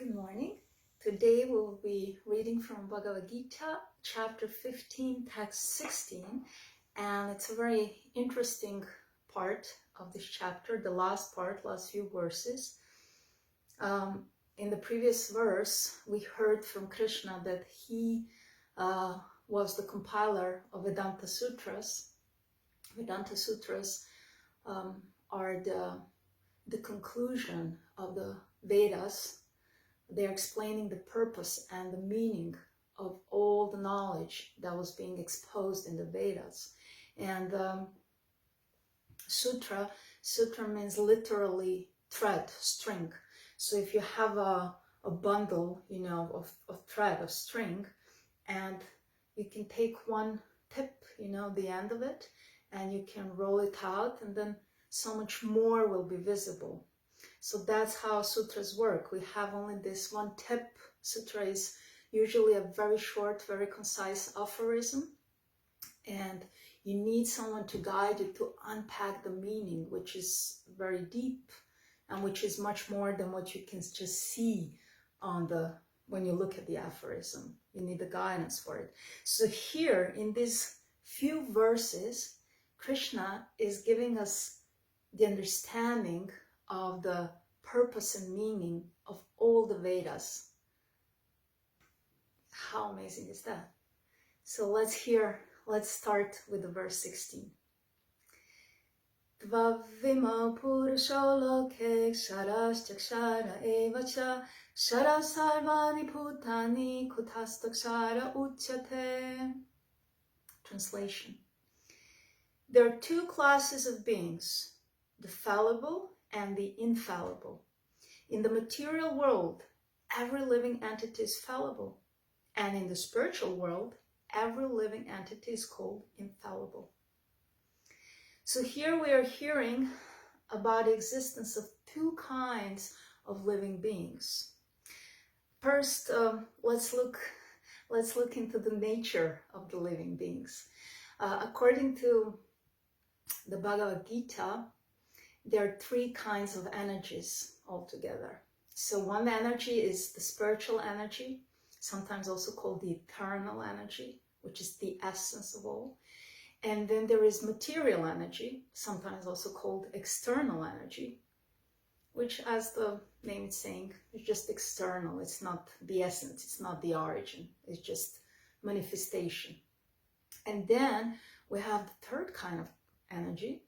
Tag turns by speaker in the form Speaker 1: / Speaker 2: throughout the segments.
Speaker 1: Good morning. Today we'll be reading from Bhagavad Gita, chapter 15, text 16, and it's a very interesting part of this chapter, the last part, last few verses. In the previous verse, we heard from Krishna that he was the compiler of Vedanta Sutras. Vedanta Sutras are the conclusion of the Vedas. They're explaining the purpose and the meaning of all the knowledge that was being exposed in the Vedas. And sutra means literally thread, string. So if you have a bundle, of thread, of string, and you can take one tip, the end of it, and you can roll it out, and then so much more will be visible. So that's how sutras work. We have only this one tip. Sutra is usually a very short, very concise aphorism. And you need someone to guide you to unpack the meaning, which is very deep and which is much more than what you can just see when you look at the aphorism. You need the guidance for it. So here in these few verses, Krishna is giving us the understanding of the purpose and meaning of all the Vedas. How amazing is that? So let's start with the verse 16. Tvavima Purusholoke Ksharaschakshara evacha Shara sarvani putani kutastakshara uchate. Translation. There are two classes of beings, the fallible and the infallible. In the material world, every living entity is fallible. And in the spiritual world, every living entity is called infallible. So here we are hearing about the existence of two kinds of living beings. First, let's look into the nature of the living beings. According to the Bhagavad Gita, there are three kinds of energies altogether. So one energy is the spiritual energy, sometimes also called the eternal energy, which is the essence of all. And then there is material energy, sometimes also called external energy, which, as the name is saying, is just external. It's not the essence, it's not the origin, it's just manifestation. And then we have the third kind of energy,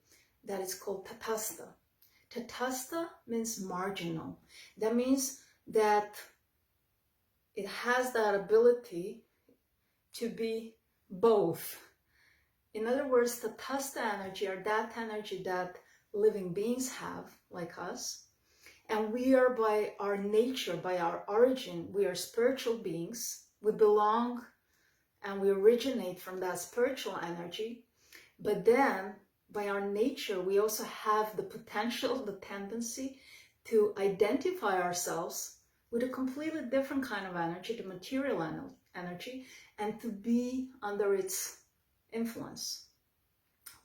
Speaker 1: that is called tatastha. Tatastha means marginal. That means that it has that ability to be both. In other words, tatastha energy are that energy that living beings have, like us. And we are, by our nature, by our origin, we are spiritual beings. We belong and we originate from that spiritual energy. But then, by our nature, we also have the potential, the tendency to identify ourselves with a completely different kind of energy, the material energy, and to be under its influence.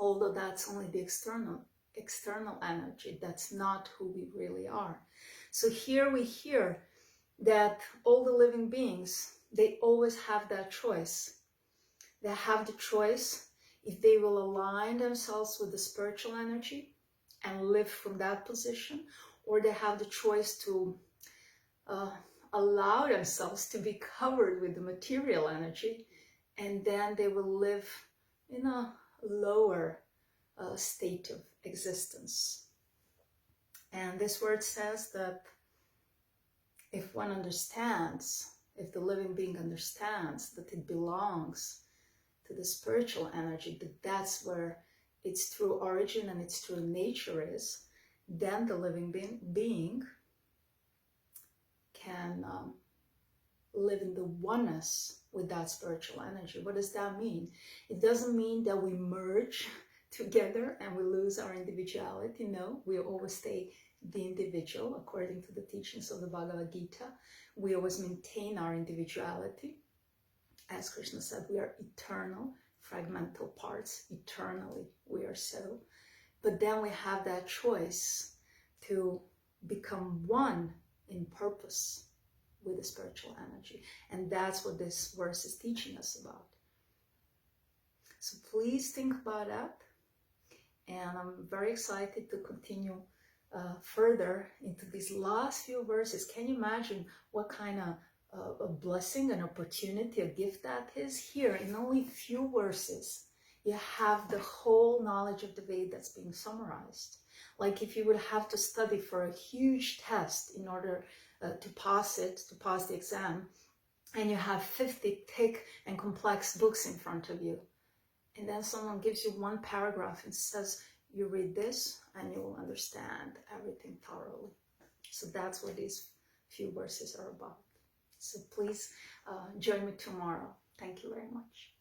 Speaker 1: Although that's only the external energy, that's not who we really are. So here we hear that all the living beings, they always have that choice. They have the choice if they will align themselves with the spiritual energy and live from that position, or they have the choice to allow themselves to be covered with the material energy, and then they will live in a lower state of existence. And this word says that if one understands, if the living being understands that it belongs to the spiritual energy, that's where its true origin and its true nature is, then the living being can live in the oneness with that spiritual energy. What does that mean? It doesn't mean that we merge together and we lose our individuality. No, we always stay the individual according to the teachings of the Bhagavad Gita. We always maintain our individuality. As Krishna said, we are eternal, fragmental parts. Eternally, we are so. But then we have that choice to become one in purpose. with the spiritual energy. And that's what this verse is teaching us about. So please think about that. And I'm very excited to continue further into these last few verses. Can you imagine what kind of a blessing, an opportunity, a gift that is? Here in only few verses, you have the whole knowledge of the Veda that's being summarized. Like if you would have to study for a huge test in order to pass the exam, and you have 50 thick and complex books in front of you, and then someone gives you one paragraph and says, you read this and you will understand everything thoroughly. So that's what these few verses are about. So please join me tomorrow. Thank you very much.